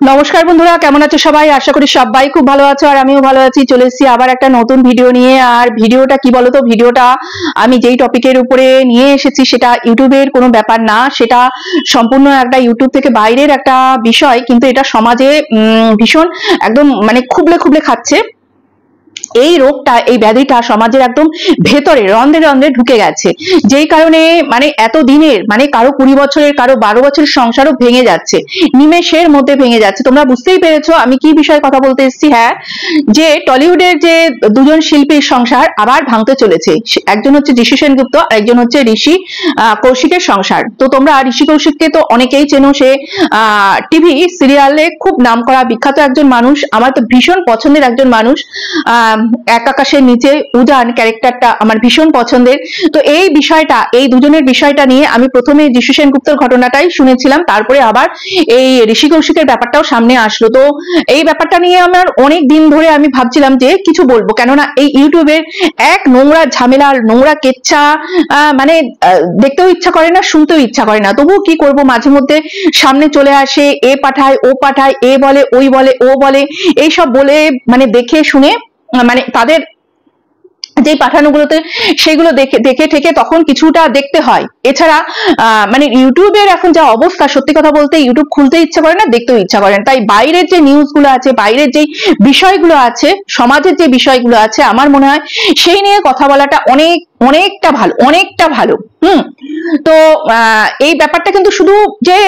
নমস্কার বন্ধুরা, কেমন আছো সবাই? আশা করি সবাই খুব ভালো আছো আর আমিও ভালো আছি। চলে এসেছি আবার একটা নতুন ভিডিও নিয়ে। আর ভিডিওটা কি বলতো, ভিডিওটা আমি যেই টপিকের উপরে নিয়ে এসেছি সেটা ইউটিউবের কোনো ব্যাপার না, সেটা সম্পূর্ণ একটা ইউটিউব থেকে বাইরের একটা বিষয়, কিন্তু এটা সমাজে ভীষণ একদম মানে খুবলে খুবলে খাচ্ছে। এই রোগটা, এই ব্যাধিটা সমাজের একদম ভেতরে রন্ধ্রে রন্ধ্রে ঢুকে গেছে, যেই কারণে মানে এত দিনের মানে কারো 20 বছরের, কারো 12 বছরের সংসারও ভেঙে যাচ্ছে, নিমেষের মধ্যে ভেঙে যাচ্ছে। তোমরা বুঝতেই পেরেছো আমি কি বিষয়ে কথা বলতে এসেছি। হ্যাঁ, যে টলিউডের যে দুজন শিল্পীর সংসার আবার ভাঙতে চলেছে। একজন হচ্ছে যিশু সেনগুপ্ত আর একজন হচ্ছে ঋষি কৌশিকের সংসার। তো তোমরা ঋষি কৌশিককে তো অনেকেই চেনো, সে টিভি সিরিয়ালে খুব নামকরা বিখ্যাত একজন মানুষ। আমার তো ভীষণ পছন্দের একজন মানুষ। এক আকাশের নিচে উজান ক্যারেক্টারটা আমার ভীষণ পছন্দের। তো এই বিষয়টা, এই দুজনের বিষয়টা নিয়ে আমি প্রথমে যিশু সেনগুপ্তর ঘটনাটাই শুনেছিলাম, তারপরে আবার এই ঋষি কৌশিকের ব্যাপারটাও সামনে আসলো। তো এই ব্যাপারটা নিয়ে আমার অনেক দিন ধরে আমি ভাবছিলাম যে কিছু বলবো, কেননা এই ইউটিউবের এক নোংরা ঝামেলা, নোংরা কেচ্ছা, মানে দেখতেও ইচ্ছা করে না, শুনতেও ইচ্ছা করে না, তবুও কি করব, মাঝে মধ্যে সামনে চলে আসে। এ পাঠায়, ও পাঠায়, এ বলে, ওই বলে, ও বলে, এইসব বলে মানে দেখে শুনে মানে তাদের যে পাঠানোগুলোতে সেগুলো দেখে দেখে ঠেকে তখন কিছুটা দেখতে হয়। এছাড়া মানে ইউটিউবের এখন যা অবস্থা, সত্যি কথা বলতে ইউটিউব খুলতে ইচ্ছা করে না, দেখতেও ইচ্ছা করে না। তাই বাইরের যে নিউজগুলো আছে, বাইরের যে বিষয়গুলো আছে, সমাজের যে বিষয়গুলো আছে, আমার মনে হয় সেই নিয়ে কথা বলাটা অনেকটা ভালো, অনেকটা ভালো। তো এই ব্যাপারটা কিন্তু শুধু যে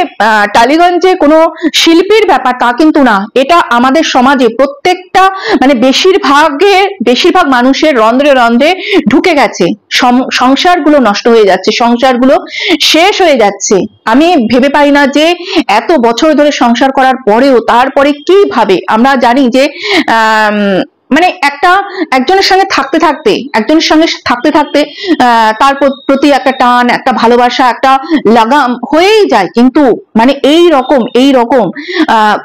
টালিগঞ্জে কোনো শিল্পীর ব্যাপার তা কিন্তু না, এটা আমাদের সমাজে প্রত্যেকটা মানে বেশিরভাগ মানুষের রন্ধ্রে রন্ধ্রে ঢুকে গেছে। সংসারগুলো নষ্ট হয়ে যাচ্ছে, সংসারগুলো শেষ হয়ে যাচ্ছে। আমি ভেবে পাই না যে এত বছর ধরে সংসার করার পরেও তারপরে কিভাবে, আমরা জানি যে মানে একজনের সঙ্গে থাকতে থাকতে তার প্রতি একটা টান, একটা ভালোবাসা, একটা লাগাম হয়েই যায়। কিন্তু মানে এই রকম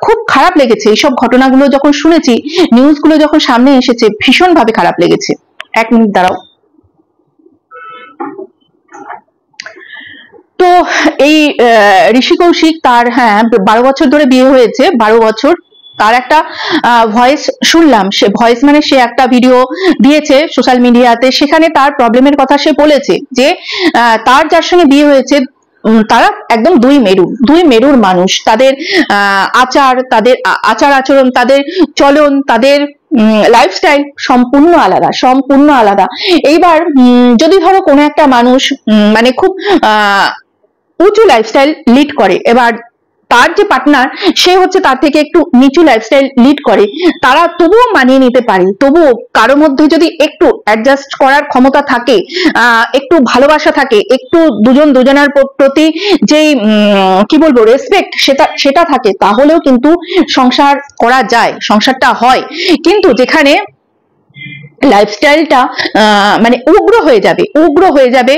খুব খারাপ লেগেছে এইসব ঘটনাগুলো যখন শুনেছি, নিউজগুলো যখন সামনে এসেছে, ভীষণ ভাবে খারাপ লেগেছে। 1 মিনিট দাঁড়াও। তো এই ঋষি কৌশিক, তার 12 বছর ধরে বিয়ে হয়েছে, 12 বছর। তার একটা ভয়েস শুনলাম, সে ভয়েস মানে সে একটা ভিডিও দিয়েছে সোশ্যাল মিডিয়াতে, সেখানে তার প্রবলেমের কথা সে বলেছে যে তার যার সঙ্গে বিয়ে হয়েছে তারা একদম দুই মেরুর মানুষ। তাদের আচার আচরণ, তাদের চলন, তাদের লাইফস্টাইল সম্পূর্ণ আলাদা। এইবার যদি ধরো কোনো একটা মানুষ মানে খুব উঁচু লাইফস্টাইল লিড করে, এবার তার যে পার্টনার সে হচ্ছে তার থেকে একটু নিচু লাইফস্টাইল লিড করে, তারা তবুও মানিয়ে নিতে পারে। তবুও কারো মধ্যে যদি একটু অ্যাডজাস্ট করার ক্ষমতা থাকে, একটু ভালোবাসা থাকে, একটু দুজন দুজনের প্রতি যেই কি বলবো রেসপেক্ট, সেটা থাকে, তাহলেও কিন্তু সংসার করা যায়, সংসারটা হয়। কিন্তু যেখানে লাইফস্টাইলটা মানে উগ্র হয়ে যাবে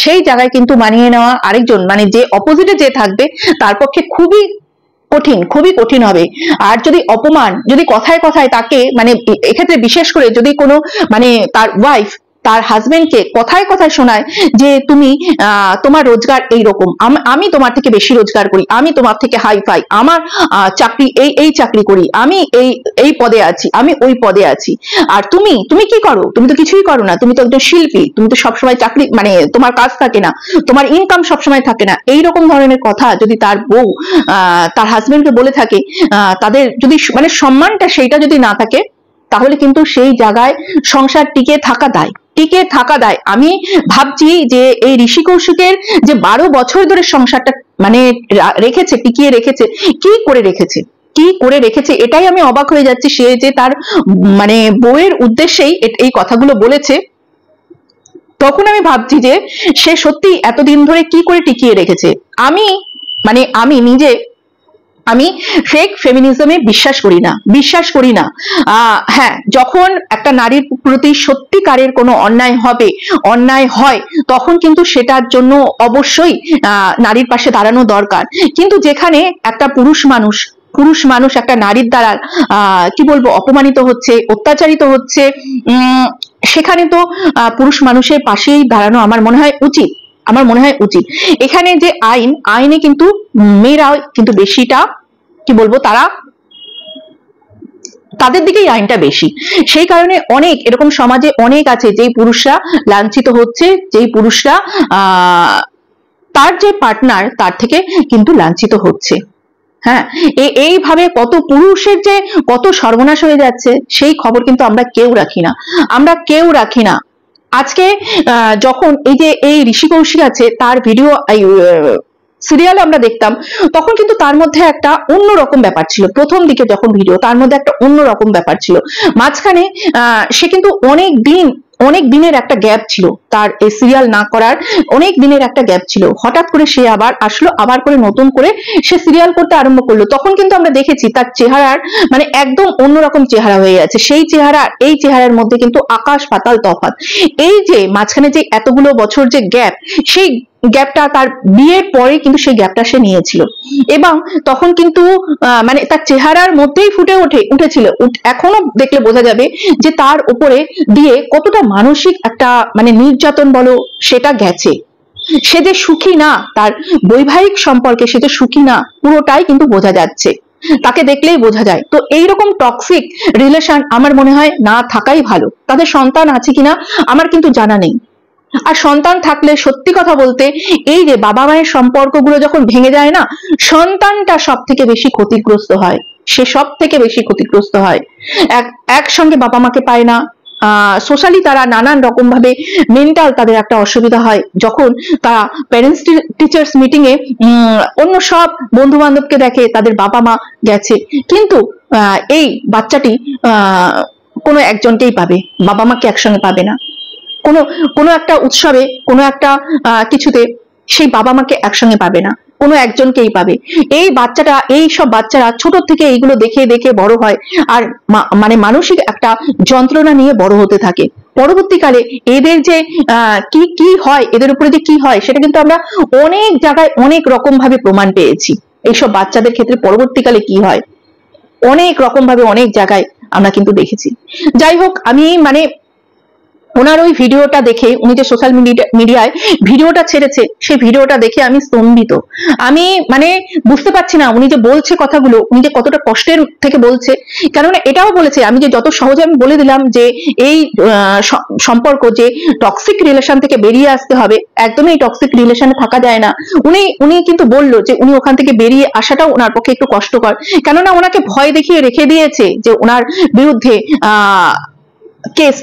সেই জায়গায় কিন্তু মানিয়ে নেওয়া আরেকজন মানে যে অপোজিটে যে থাকবে তার পক্ষে খুবই কঠিন হবে। আর যদি অপমান, যদি কথায় কথায় তাকে মানে এক্ষেত্রে বিশেষ করে যদি কোনো মানে তার ওয়াইফ তার হাজবেন্ডকে কথায় কথায় শোনায় যে তুমি তোমার রোজগার এইরকম, আমি তোমার থেকে বেশি রোজগার করি, আমি তোমার থেকে হাই ফাই, আমার চাকরি এই চাকরি করি, আমি এই পদে আছি, আমি ওই পদে আছি, আর তুমি কি করো? তুমি তো কিছুই করো না, তুমি তো একজন শিল্পী, তুমি তো সবসময় চাকরি মানে তোমার কাজ থাকে না, তোমার ইনকাম সবসময় থাকে না। এইরকম ধরনের কথা যদি তার বউ তার হাজবেন্ডকে বলে থাকে, তাদের যদি মানে সম্মানটা সেইটা যদি না থাকে, তাহলে কিন্তু সেই জায়গায় সংসার টিকে থাকা দায়। আমি ভাবছি যে এই ঋষি কৌশিকের যে 12 বছর ধরে সংসারটা মানে টিকিয়ে রেখেছে, কি করে রেখেছে, এটাই আমি অবাক হয়ে যাচ্ছি। সে যে তার মানে বউয়ের উদ্দেশ্যেই এই কথাগুলো বলেছে, তখন আমি ভাবছি যে সে সত্যি এতদিন ধরে কি করে টিকিয়ে রেখেছে। আমি নিজে ফেক ফেমিনিজমে বিশ্বাস করি না। হ্যাঁ, যখন একটা নারীর প্রতি সত্যিকারের কোনো অন্যায় হয়, তখন কিন্তু সেটার জন্য অবশ্যই নারীর পাশে দাঁড়ানো দরকার। কিন্তু যেখানে একটা পুরুষ মানুষ একটা নারীর দ্বারা কি বলবো অপমানিত হচ্ছে, অত্যাচারিত হচ্ছে, সেখানে তো পুরুষ মানুষের পাশেই দাঁড়ানো আমার মনে হয় উচিত। এখানে যে আইনে কিন্তু মেয়েরা কিন্তু বেশিটা কি বলবো, তাদের দিকেই আইনটা বেশি। সেই কারণে অনেক এরকম সমাজে অনেক আছে যেই পুরুষরা লাঞ্ছিত হচ্ছে, যেই পুরুষরা তার যে পার্টনার তার থেকে কিন্তু লাঞ্ছিত হচ্ছে। হ্যাঁ, এইভাবে কত পুরুষের যে কত সর্বনাশ হয়ে যাচ্ছে সেই খবর কিন্তু আমরা কেউ রাখি না। আজকে যখন এই ঋষি কৌশিক আছে, তার ভিডিও সিরিয়াল আমরা দেখতাম, তখন কিন্তু তার মধ্যে একটা অন্যরকম ব্যাপার ছিল। প্রথম দিকে যখন ভিডিও, তার মধ্যে একটা অন্যরকম ব্যাপার ছিল। মাঝখানে সে কিন্তু অনেক দিনের একটা গ্যাপ ছিল, তার এই সিরিয়াল না করার অনেক দিনের একটা গ্যাপ ছিল। হঠাৎ করে সে আবার আসলো, আবার করে নতুন করে সে সিরিয়াল করতে আরম্ভ করলো। তখন কিন্তু আমরা দেখেছি তার চেহারার মানে একদম অন্যরকম চেহারা হয়ে গেছে। সেই চেহারা এই চেহারার মধ্যে কিন্তু আকাশ পাতাল তফাৎ। এই যে মাঝখানে যে এতগুলো বছর যে গ্যাপ, সেই গ্যাপটা তার বিয়ের পরে কিন্তু সেই গ্যাপটা সে নিয়েছিল, এবং তখন কিন্তু মানে তার চেহারার মধ্যেই ফুটে উঠেছিল। এখনো দেখলে বোঝা যাবে যে তার উপরে দিয়ে কতটা মানসিক একটা মানে নির্যাতন বলো সেটা গেছে। সে যে সুখী না, তার বৈবাহিক সম্পর্কে সে যে সুখী না, পুরোটাই কিন্তু বোঝা যাচ্ছে, তাকে দেখলেই বোঝা যায়। তো এইরকম টক্সিক রিলেশন আমার মনে হয় না থাকাই ভালো। তাদের সন্তান আছে কিনা আমার কিন্তু জানা নেই। আর সন্তান থাকলে সত্যি কথা বলতে এই যে বাবা মায়ের সম্পর্কগুলো যখন ভেঙে যায় না, সন্তানটা সব থেকে বেশি ক্ষতিগ্রস্ত হয়। সে সব থেকে বেশি ক্ষতিগ্রস্ত হয়। একসঙ্গে বাবা মাকে পায় না, সোশ্যালি তারা নানান রকম ভাবে মেন্টাল তাদের একটা অসুবিধা হয়। যখন তারা প্যারেন্টস টিচার্স মিটিং এ অন্য সব বন্ধু বান্ধবকে দেখে তাদের বাবা মা গেছে, কিন্তু এই বাচ্চাটি কোনো একজনকেই পাবে, বাবা মাকে একসঙ্গে পাবে না। কোনো একটা উৎসবে, কোনো একটা কিছুতে সেই বাবা মাকে একসঙ্গে পাবে না, কোনো একজনকেই পাবে। এই সব বাচ্চারা ছোট থেকে এইগুলো দেখে দেখে বড় হয়, আর মানে মানসিক একটা যন্ত্রণা নিয়ে বড় হতে থাকে। পরবর্তীকালে এদের যে কি হয়, এদের উপরে যে কি হয় সেটা কিন্তু আমরা অনেক জায়গায় অনেক রকম ভাবে প্রমাণ পেয়েছি। এইসব বাচ্চাদের ক্ষেত্রে পরবর্তীকালে কি হয় অনেক রকম ভাবে অনেক জায়গায় আমরা কিন্তু দেখেছি। যাই হোক, আমি মানে ওনার ওই ভিডিওটা দেখে, উনি যে সোশ্যাল মিডিয়ায় ভিডিওটা ছেড়েছে, সেই ভিডিওটা দেখে আমি স্তম্ভিত। আমি মানে বুঝতে পারছি না উনি যে বলছে কথাগুলো, উনি যে কতটা কষ্টের থেকে বলছে। কেননা এটাও বলেছে, আমি যে যত সহজে আমি বলে দিলাম যে এই সম্পর্ক যে টক্সিক রিলেশন থেকে বেরিয়ে আসতে হবে, একদমই এই টক্সিক রিলেশনে থাকা যায় না। উনি কিন্তু বললো যে উনি ওখান থেকে বেরিয়ে আসাটাও ওনার পক্ষে একটু কষ্টকর, কেননা ওনাকে ভয় দেখিয়ে রেখে দিয়েছে যে ওনার বিরুদ্ধে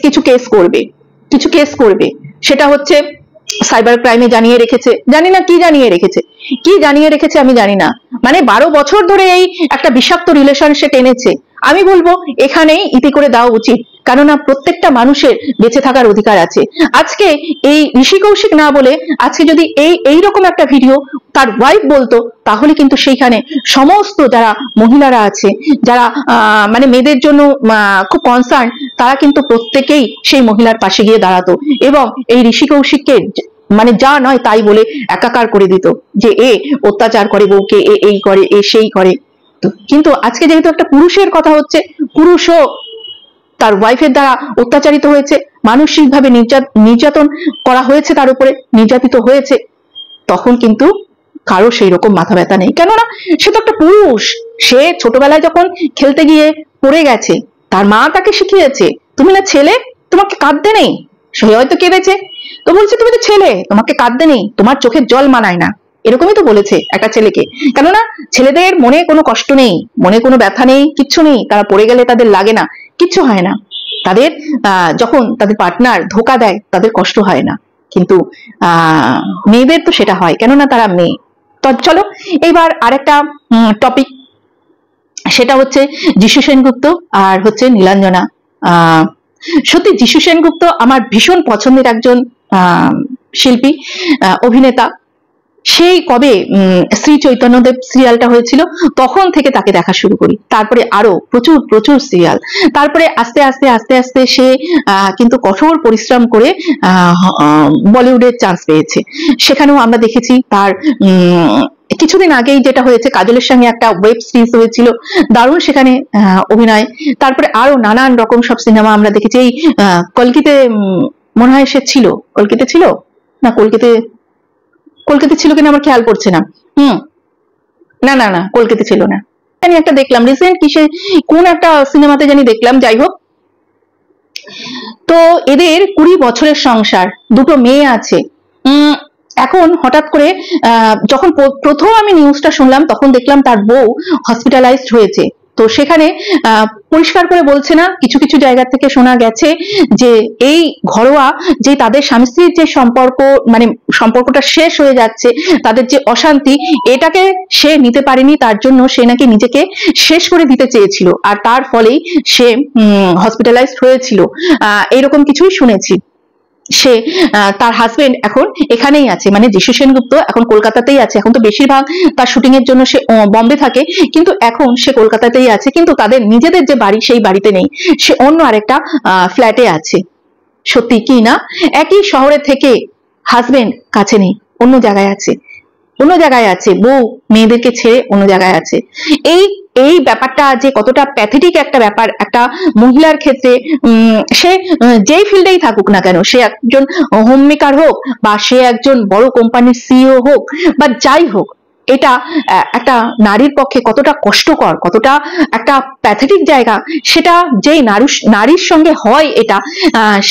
কিছু কেস করবে। সেটা হচ্ছে সাইবার ক্রাইমে জানিয়ে রেখেছে, জানি না কি জানিয়ে রেখেছে আমি জানি না। মানে 12 বছর ধরে এই একটা বিষাক্ত রিলেশন সে টেনেছে। আমি বলবো এখানেই ইতি করে দেওয়া উচিত, কেননা প্রত্যেকটা মানুষের বেঁচে থাকার অধিকার আছে। আজকে এই ঋষি কৌশিক না বলে আজকে যদি এইরকম একটা ভিডিও তার ওয়াইফ বলতো, তাহলে কিন্তু সেইখানে সমস্ত যারা মহিলারা আছে, যারা মানে মেয়েদের জন্য খুব কনসার্ন, তারা কিন্তু প্রত্যেকেই সেই মহিলার পাশে গিয়ে দাঁড়াতো, এবং এই ঋষি কৌশিককে মানে যা নয় তাই বলে একাকার করে দিত, যে এ অত্যাচার করে বউকে, এই করে, সেই করে। কিন্তু আজকে যেহেতু একটা পুরুষের কথা হচ্ছে, পুরুষও তার ওয়াইফের দ্বারা অত্যাচারিত হয়েছে, মানসিকভাবে নির্যাতন করা হয়েছে, তার উপরে নির্যাতিত হয়েছে, তখন কিন্তু কারো সেই রকম মাথা ব্যথা নেই। কেননা সে তো একটা পুরুষ, সে ছোটবেলায় যখন খেলতে গিয়ে পড়ে গেছে, তার মা তাকে শিখিয়েছে তুমি না ছেলে, তোমাকে কাঁদতে নেই। সে হয়তো কেঁদেছে, তো বলছে তুমি তো ছেলে, তোমাকে কাঁদতে নেই, তোমার চোখের জল মানায় না, এরকমই তো বলেছে একটা ছেলেকে। কেননা ছেলেদের মনে কোনো কষ্ট নেই, মনে কোনো ব্যথা নেই, কিচ্ছু নেই, তারা পড়ে গেলে তাদের লাগে না, কিচ্ছু হয় না। তাদের যখন তাদের পার্টনার ধোকা দেয় তাদের কষ্ট হয় না, কিন্তু মেয়েদের তো সেটা হয়, কেননা তারা মেয়ে। তো চলো এইবার আরেকটা টপিক, সেটা হচ্ছে যিশু সেনগুপ্ত আর হচ্ছে নীলাঞ্জনা। সত্যি যিশু সেনগুপ্ত আমার ভীষণ পছন্দের একজন শিল্পী, অভিনেতা। সেই কবে শ্রী চৈতন্যদেব সিরিয়ালটা হয়েছিল তখন থেকে তাকে দেখা শুরু করি, তারপরে আরো প্রচুর সিরিয়াল, তারপরে আস্তে আস্তে সে কিন্তু কঠোর পরিশ্রম করে বলিউডের চান্স পেয়েছে। সেখানেও আমরা দেখেছি তার কিছুদিন আগেই যেটা হয়েছে, কাজলের সঙ্গে একটা ওয়েব সিরিজ হয়েছিল, দারুণ সেখানে অভিনয়। তারপরে আরো নানান রকম সব সিনেমা আমরা দেখেছি। এই কলকিতে মনে হয় সে ছিল, কলকাতা ছিল না, কলকাতা ছিল কিনা আমার খেয়াল পড়ছে না। না কলকাতা ছিল না, আমি একটা দেখলাম রিসেন্ট কিসে কোন একটা সিনেমাতে জানি দেখলাম, যাই হোক। তো এদের 20 বছরের সংসার, দুটো মেয়ে আছে। এখন হঠাৎ করে যখন প্রথম আমি নিউজটা শুনলাম তখন দেখলাম তার বউ হসপিটালাইজড হয়েছে। তো সেখানে পরিষ্কার করে বলছে না, কিছু কিছু জায়গা থেকে শোনা গেছে যে এই ঘরোয়া যে তাদের স্বামী স্ত্রীর যে সম্পর্ক, মানে সম্পর্কটা শেষ হয়ে যাচ্ছে, তাদের যে অশান্তি, এটাকে সে নিতে পারেনি, তার জন্য সে নাকি নিজেকে শেষ করে দিতে চেয়েছিল, আর তার ফলেই সে হসপিটালাইজড হয়েছিল। এইরকম কিছুই শুনেছি। সে তার হাজবেন্ড এখন এখানেই আছে, মানে যিশু সেনগুপ্ত এখন কলকাতাতেই আছে। এখন তো বেশিরভাগ তার শুটিং এর জন্য সে বম্বে থাকে, কিন্তু এখন সে কলকাতাতেই আছে। কিন্তু তাদের নিজেদের যে বাড়ি সেই বাড়িতে নেই, সে অন্য আরেকটা ফ্ল্যাটে আছে। সত্যি কি না, একই শহরে থেকে হাজবেন্ড কাছে নেই, অন্য জায়গায় আছে, অন্য জায়গায় আছে, বউ মেয়েদেরকে ছেড়ে অন্য জায়গায় আছে। এই এই ব্যাপারটা যে কতটা প্যাথেটিক একটা ব্যাপার একটা মহিলার ক্ষেত্রে, সে যেই ফিল্ডেই থাকুক না কেন, সে একজন হোম মেকার হোক বা সে একজন বড় কোম্পানির সিইও হোক বা যাই হোক, এটা একটা নারীর পক্ষে কতটা কষ্টকর, কতটা একটা প্যাথেটিক জায়গা, সেটা যেই নারীর সঙ্গে হয় এটা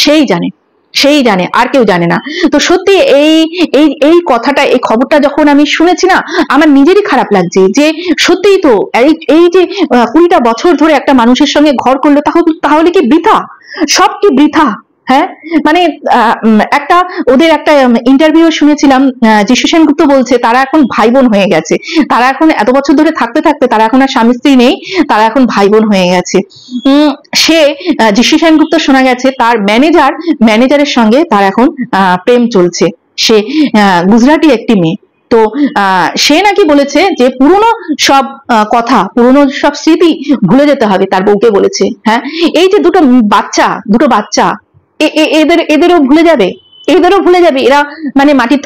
সেই জানে, সেই জানে, আর কেউ জানে না। তো সত্যি এই এই এই কথাটা, এই খবরটা যখন আমি শুনেছি না, আমার নিজেরই খারাপ লাগছে যে সত্যিই তো এই যে 20টা বছর ধরে একটা মানুষের সঙ্গে ঘর করলো, তাহলে কি বৃথা, সব কি বৃথা? হ্যাঁ, মানে একটা ওদের একটা ইন্টারভিউ শুনেছিলাম, যিশু সেনগুপ্ত বলছে তারা এখন ভাই বোন হয়ে গেছে, তারা এখন এত বছর ধরে থাকতে থাকতে তারা এখন আর স্বামী স্ত্রী নেই, তারা এখন ভাই বোন হয়ে গেছে। সে যিশু সেনগুপ্ত শোনা গেছে তার ম্যানেজারের সঙ্গে তার এখন প্রেম চলছে। সে গুজরাটি একটি মেয়ে। তো সে নাকি বলেছে যে পুরনো সব কথা, পুরনো সব স্মৃতি ভুলে যেতে হবে, তার বউকে বলেছে। হ্যাঁ, এই যে দুটো বাচ্চা এদেরও ভুলে যাবে, এরা মানে মাটির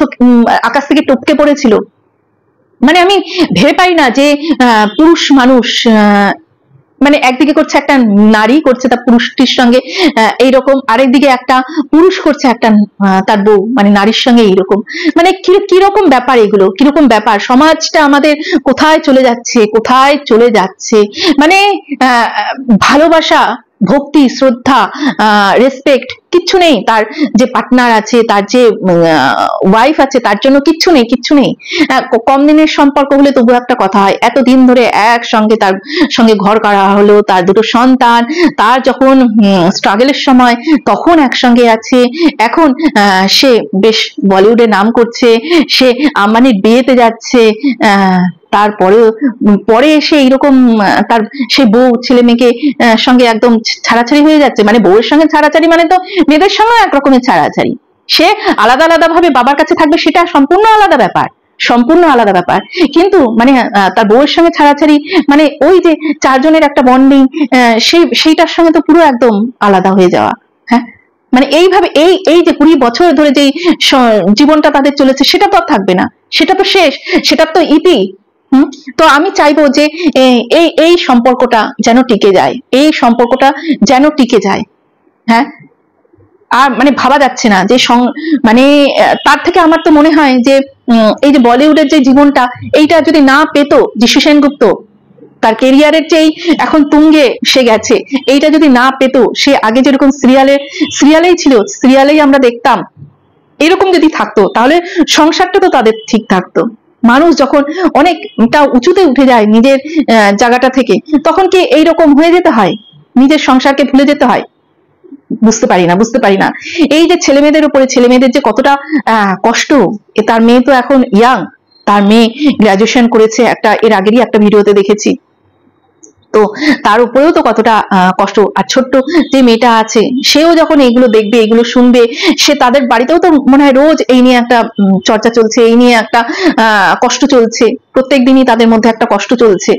আকাশ থেকে টপকে পড়েছিল। মানে আমি ভেবে পাই না যে পুরুষ মানুষ মানে একদিকে করছে একটা নারী করছে তার পুরুষটির সঙ্গে এইরকম, আরেকদিকে একটা পুরুষ করছে একটা তার বউ মানে নারীর সঙ্গে এইরকম। মানে কিরকম ব্যাপার এগুলো, কিরকম ব্যাপার, সমাজটা আমাদের কোথায় চলে যাচ্ছে। মানে ভালোবাসা, ভক্তি, শ্রদ্ধা, রেসপেক্ট কিচ্ছু নেই। তার যে পার্টনার আছে, তার যে ওয়াইফ আছে, তার জন্য কিচ্ছু নেই। কম দিনের সম্পর্ক হলে তবু একটা কথা হয়, এতদিন ধরে একসঙ্গে তার সঙ্গে ঘর করা হলো, তার দুটো সন্তান, তার যখন স্ট্রাগলের সময় তখন একসঙ্গে আছে, এখন সে বেশ বলিউডে নাম করছে, সে আম্বানির বিয়েতে যাচ্ছে, তারপরেও পরে এসে এইরকম তার সেই বউ ছেলে মেয়েকে সঙ্গে একদম ছাড়াছাড়ি হয়ে যাচ্ছে। মানে বউয়ের সঙ্গে ছাড়াছাড়ি মানে তো মেয়েদের সঙ্গে এক রকমের ছাড়াছাড়ি। সে আলাদা ভাবে বাবার কাছে থাকবে, সেটা সম্পূর্ণ আলাদা ব্যাপার। কিন্তু মানে তার বউয়ের সঙ্গে ছাড়াছাড়ি মানে ওই যে চারজনের একটা বন্ডিং, সেইটার সঙ্গে তো পুরো একদম আলাদা হয়ে যাওয়া। হ্যাঁ, মানে এইভাবে এই যে 20 বছর ধরে যে জীবনটা তাদের চলেছে, সেটা তো আর থাকবে না, সেটা তো শেষ, সেটা তো ইতি। তো আমি চাইবো যে এই সম্পর্কটা যেন টিকে যায়। হ্যাঁ, আর মানে ভাবা যাচ্ছে না যে মানে তার থেকে আমার তো মনে হয় যে এই যে বলিউডের যে জীবনটা, এইটা যদি না পেত যিশু সেনগুপ্ত, তার কেরিয়ারের যেই এখন তুঙ্গে সে গেছে, এইটা যদি না পেত, সে আগে যেরকম সিরিয়ালেই ছিল, সিরিয়ালেই আমরা দেখতাম, এরকম যদি থাকতো তাহলে সংসারটা তো তাদের ঠিক থাকতো। মানুষ যখন অনেকটা উঁচুতে উঠে যায় নিজের জায়গাটা থেকে, তখন কি এইরকম হয়ে যেতে হয়, নিজের সংসারকে ভুলে যেতে হয়? বুঝতে পারি না। এই যে ছেলেমেয়েদের যে কতটা কষ্ট। তার মেয়ে তো এখন ইয়াং, তার মেয়ে গ্রাজুয়েশন করেছে, এর আগেরই একটা ভিডিওতে দেখেছি। তো তার উপরেও তো কতটা কষ্ট। আর ছোট্ট যে মেয়েটা আছে, সেও যখন এইগুলো দেখবে, এগুলো শুনবে, সে তাদের বাড়িতেও তো মনে হয় রোজ এই নিয়ে একটা চর্চা চলছে, এই নিয়ে একটা কষ্ট চলছে, প্রত্যেক দিনই তাদের মধ্যে একটা কষ্ট চলছে।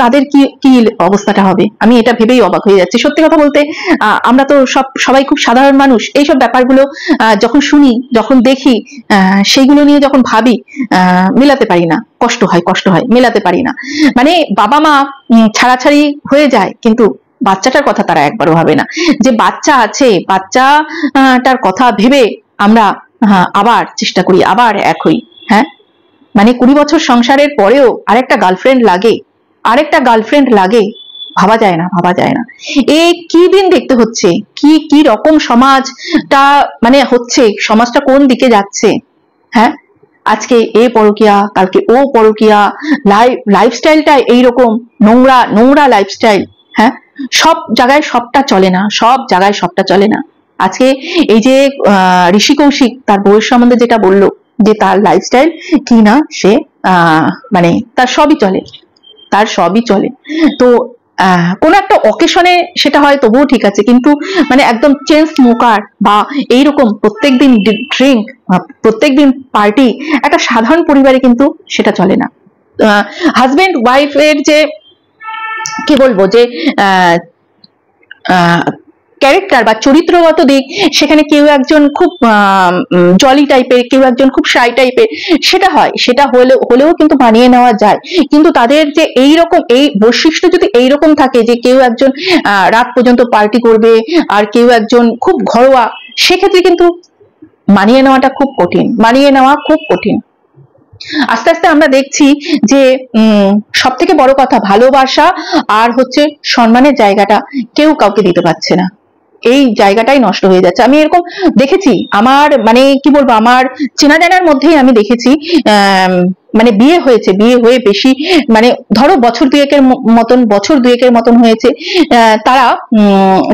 তাদের কি অবস্থাটা হবে, আমি এটা ভেবেই অবাক হয়ে যাচ্ছি। সত্যি কথা বলতে আমরা তো সবাই খুব সাধারণ মানুষ, এইসব ব্যাপারগুলো যখন শুনি, যখন দেখি, সেইগুলো নিয়ে যখন ভাবি, মেলাতে পারি না, কষ্ট হয়, মেলাতে পারি না। মানে বাবা মা ছাড়াছাড়ি হয়ে যায়, কিন্তু বাচ্চাটার কথা তারা একবারও ভাবে না, যে বাচ্চা আছে, বাচ্চাটার কথা ভেবে আমরা আবার চেষ্টা করি, আবার এক হই। হ্যাঁ, মানে 20 বছর সংসারের পরেও আরেকটা গার্লফ্রেন্ড লাগে, আরেকটা গার্লফ্রেন্ড লাগে? ভাবা যায় না, ভাবা যায় না। এ কি দিন দেখতে হচ্ছে, কি কি রকম সমাজটা মানে হচ্ছে, সমাজটা কোন দিকে যাচ্ছে। হ্যাঁ, আজকে এ পরকিয়া, কালকে ও পরকিয়া, লাইফস্টাইলটা এইরকম নোংরা নোংরা লাইফস্টাইল। হ্যাঁ, সব জায়গায় সবটা চলে না, সব জায়গায় সবটা চলে না। আজকে এই যে ঋষি কৌশিক তার বউয়ের সম্বন্ধে যেটা বললো যে তার লাইফস্টাইল কি না, সে মানে তার সবই চলে, তার সবই চলে। তো কোন একটা অকেশনে সেটা হয় তবুও ঠিক আছে, কিন্তু মানে একদম চেন স্মোকার বা এইরকম প্রত্যেকদিন ড্রিঙ্ক, প্রত্যেকদিন পার্টি, একটা সাধারণ পরিবারে কিন্তু সেটা চলে না। হাজবেন্ড ওয়াইফের যে কি বলবো যে ক্যারেক্টার বা চরিত্রগত দিক, সেখানে কেউ একজন খুব জলি টাইপের, কেউ একজন খুব শাই টাইপের, সেটা হয়, সেটা হলেও কিন্তু মানিয়ে নেওয়া যায়। কিন্তু তাদের যে এইরকম এই বৈশিষ্ট্য যদি এইরকম থাকে যে কেউ একজন রাত পর্যন্ত পার্টি করবে আর কেউ একজন খুব ঘরোয়া, সেক্ষেত্রে কিন্তু মানিয়ে নেওয়াটা খুব কঠিন, মানিয়ে নেওয়া খুব কঠিন। আস্তে আস্তে আমরা দেখছি যে সব থেকে বড় কথা ভালোবাসা আর হচ্ছে সম্মানের জায়গাটা কেউ কাউকে দিতে পারছে না, এই জায়গাটাই নষ্ট হয়ে যাচ্ছে। আমি এরকম দেখেছি, আমার মানে কি বলবো, আমার চেনা জানার মধ্যেই আমি দেখেছি মানে বিয়ে হয়েছে, বিয়ে হয়ে বেশি মানে ধরো বছর দুয়েকের মতন হয়েছে, তারা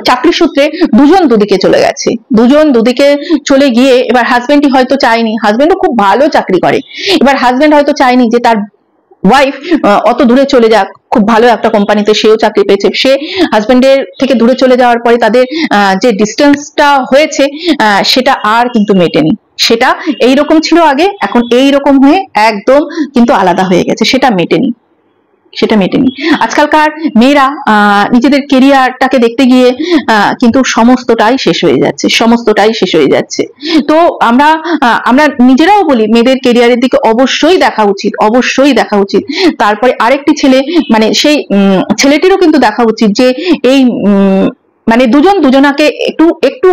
চাকরি সূত্রে দুজন দুদিকে চলে গেছে, দুজন দুদিকে চলে গিয়ে এবার হাজবেন্ডই হয়তো চায়নি, হাজবেন্ডও খুব ভালো চাকরি করে, এবার হাজবেন্ড হয়তো চায়নি যে তার ওয়াইফ অত দূরে চলে যাক, খুব ভালো একটা কোম্পানিতে সেও চাকরি পেয়েছে, সে হাজবেন্ডের থেকে দূরে চলে যাওয়ার পরে তাদের যে ডিস্টেন্সটা হয়েছে সেটা আর কিন্তু মেটেনি, সেটা এইরকম ছিল আগে, এখন এইরকম হয়ে একদম কিন্তু আলাদা হয়ে গেছে, সেটা মেটেনি, সেটা মেটেনি। আজকালকার মেয়েরা নিজেদের কেরিয়ারটাকে দেখতে গিয়ে কিন্তু সমস্তটাই শেষ হয়ে যাচ্ছে, সমস্তটাই শেষ হয়ে যাচ্ছে। তো আমরা নিজেরাও বলি মেয়েদের কেরিয়ারের দিকে অবশ্যই দেখা উচিত, অবশ্যই দেখা উচিত। তারপরে আরেকটি ছেলে মানে সেই ছেলেটিরও কিন্তু দেখা উচিত যে এই মানে দুজন দুজনাকে একটু একটু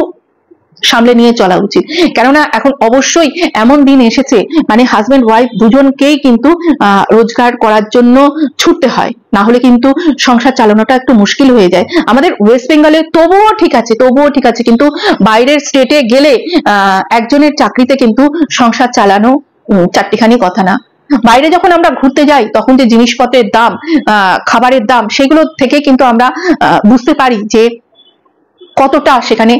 সামলে নিয়ে চলা উচিত। কেননা এখন অবশ্যই এমন দিন এসেছে মানে হাজবেন্ড ওয়াইফ দুজনকেই কিন্তু রোজগার করার জন্য ছুটতে হয়, না হলে কিন্তু সংসার চালানোটা একটু মুশকিল হয়ে যায়। আমাদের ওয়েস্ট বেঙ্গলে তবুও ঠিক আছে, তবুও ঠিক আছে, কিন্তু বাইরের স্টেটে গেলে একজনের চাকরিতে কিন্তু সংসার চালানো চারটিখানি কথা না। বাইরে যখন আমরা ঘুরতে যাই তখন যে জিনিসপত্রের দাম, খাবারের দাম, সেগুলো থেকে কিন্তু আমরা বুঝতে পারি যে কতটা সেখানে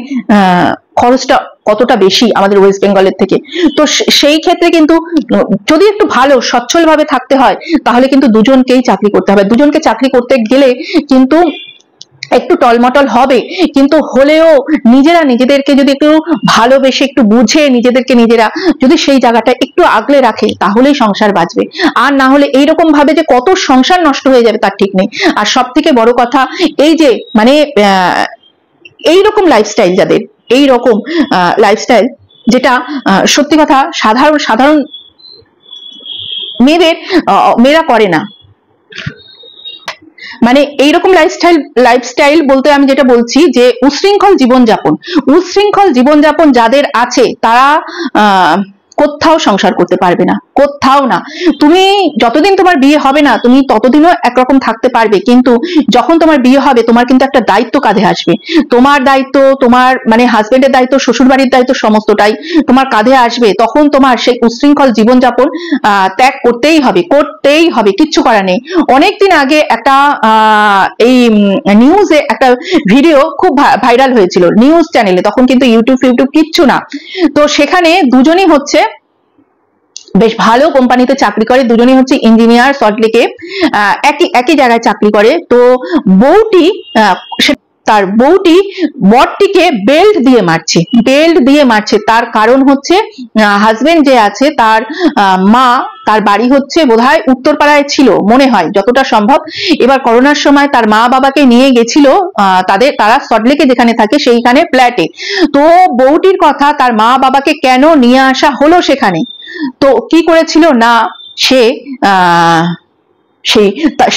খরচটা কতটা বেশি আমাদের ওয়েস্ট বেঙ্গলের থেকে। তো সেই ক্ষেত্রে কিন্তু যদি একটু ভালো সচ্ছল ভাবে থাকতে হয় তাহলে কিন্তু দুজনকেই চাকরি করতে হবে, দুজনকে চাকরি করতে গেলে কিন্তু একটু টলমটল হবে, কিন্তু হলেও নিজেরা নিজেদেরকে যদি একটু ভালোবেসে একটু বুঝে নিজেদেরকে নিজেরা যদি সেই জায়গাটা একটু আগলে রাখে তাহলেই সংসার বাঁচবে, আর না হলে এইরকম ভাবে যে কত সংসার নষ্ট হয়ে যাবে তার ঠিক নেই। আর সব থেকে বড় কথা এই যে মানে এইরকম লাইফস্টাইল, যাদের এইরকম লাইফস্টাইল, যেটা সত্যি কথা সাধারণ মেয়েরা করে না, মানে এইরকম লাইফস্টাইল বলতে আমি যেটা বলছি যে উশৃঙ্খল জীবনযাপন যাদের আছে তারা কোথাও সংসার করতে পারবে না, কোথাও না। তুমি যতদিন তোমার বিয়ে হবে না তুমি ততদিনও একরকম থাকতে পারবে, কিন্তু যখন তোমার বিয়ে হবে তোমার কিন্তু একটা দায়িত্ব কাঁধে আসবে, তোমার দায়িত্ব, তোমার মানে হাজবেন্ডের দায়িত্ব, শ্বশুর বাড়ির দায়িত্ব, সমস্তটাই তোমার কাঁধে আসবে। তখন তোমার সেই উশৃঙ্খল জীবনযাপন ত্যাগ করতেই হবে, কিচ্ছু করার নেই। অনেকদিন আগে একটা এই নিউজে একটা ভিডিও খুব ভাইরাল হয়েছিল নিউজ চ্যানেলে, তখন কিন্তু ইউটিউব কিচ্ছু না। তো সেখানে দুজনই হচ্ছে বেশ ভালো কোম্পানিতে চাকরি করে, দুজনেই হচ্ছে ইঞ্জিনিয়ার, সল্টলেকে একই জায়গায় চাকরি করে। তো বউটি তার বউটি বরটিকে বেল্ট দিয়ে মারছে, তার কারণ হচ্ছে হাজবেন্ড যে আছে তার মা, তার বাড়ি হচ্ছে বোধহয় উত্তরপাড়ায় ছিল মনে হয় যতটা সম্ভব। এবার করোনার সময় তার মা বাবাকে নিয়ে গেছিল তারা সল্টলেকে যেখানে থাকে সেইখানে ফ্ল্যাটে। তো বউটির কথা, তার মা বাবাকে কেন নিয়ে আসা হলো সেখানে, তো কি করেছিল না, সে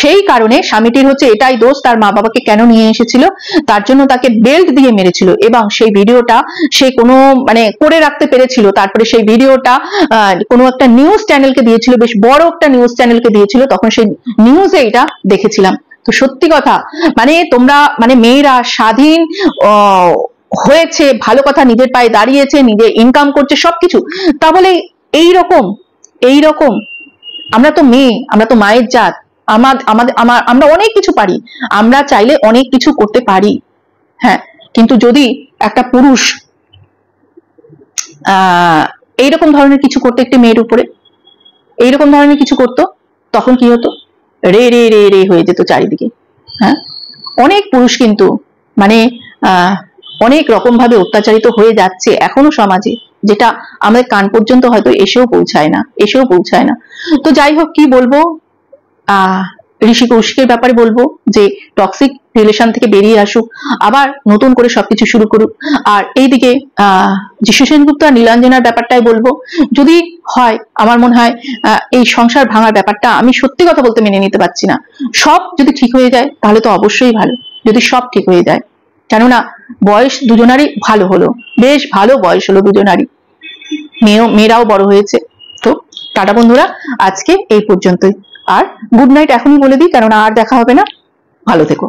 সেই কারণে স্বামীটির হচ্ছে এটাই দোষ, তার মা বাবাকে কেন নিয়ে এসেছিল, তার জন্য তাকে বেল্ট দিয়ে মেরেছিল, এবং সেই ভিডিওটা সে কোনো মানে করে রাখতে পেরেছিল। তারপরে সেই ভিডিওটা কোনো একটা নিউজ চ্যানেলকে দিয়েছিল, বেশ বড় একটা নিউজ চ্যানেলকে দিয়েছিল, তখন সেই নিউজে এটা দেখেছিলাম। তো সত্যি কথা, মানে তোমরা মানে মেয়েরা স্বাধীন হয়েছে, ভালো কথা, নিজের পায়ে দাঁড়িয়েছে, নিজে ইনকাম করছে সবকিছু, তা বলে এইরকম আমরা তো মেয়ে, আমরা তো মায়ের জাত, আমরা অনেক কিছু পারি, আমরা চাইলে অনেক কিছু করতে পারি। হ্যাঁ, কিন্তু যদি একটা পুরুষ এইরকম ধরনের কিছু করতো, একটি মেয়ের উপরে এইরকম ধরনের কিছু করতো, তখন কি হতো? রে রে রে রে হয়ে যেত চারিদিকে। হ্যাঁ, অনেক পুরুষ কিন্তু মানে অনেক রকম ভাবে অত্যাচারিত হয়ে যাচ্ছে এখনো সমাজে, যেটা আমাদের কান পর্যন্ত হয়তো এসেও পৌঁছায় না। তো যাই হোক, কি বলবো, ঋষি কৌশিকের ব্যাপারে বলবো যে টক্সিক রিলেশন থেকে বেরিয়ে আসুক, আবার নতুন করে সবকিছু শুরু করুক। আর এইদিকে যিশু সেনগুপ্ত আর নীলাঞ্জনার ব্যাপারটাই বলবো, যদি হয়, আমার মনে হয় এই সংসার ভাঙার ব্যাপারটা আমি সত্যি কথা বলতে মেনে নিতে পারছি না। সব যদি ঠিক হয়ে যায় তাহলে তো অবশ্যই ভালো, যদি সব ঠিক হয়ে যায়, কেননা বয়স দুজনারই ভালো হলো, বেশ ভালো বয়স হলো দুজনারই, মেয়েরাও বড় হয়েছে। তো টাটা বন্ধুরা, আজকে এই পর্যন্তই। আর গুড নাইট এখনই বলে দিই, কেননা আর দেখা হবে না। ভালো থেকো।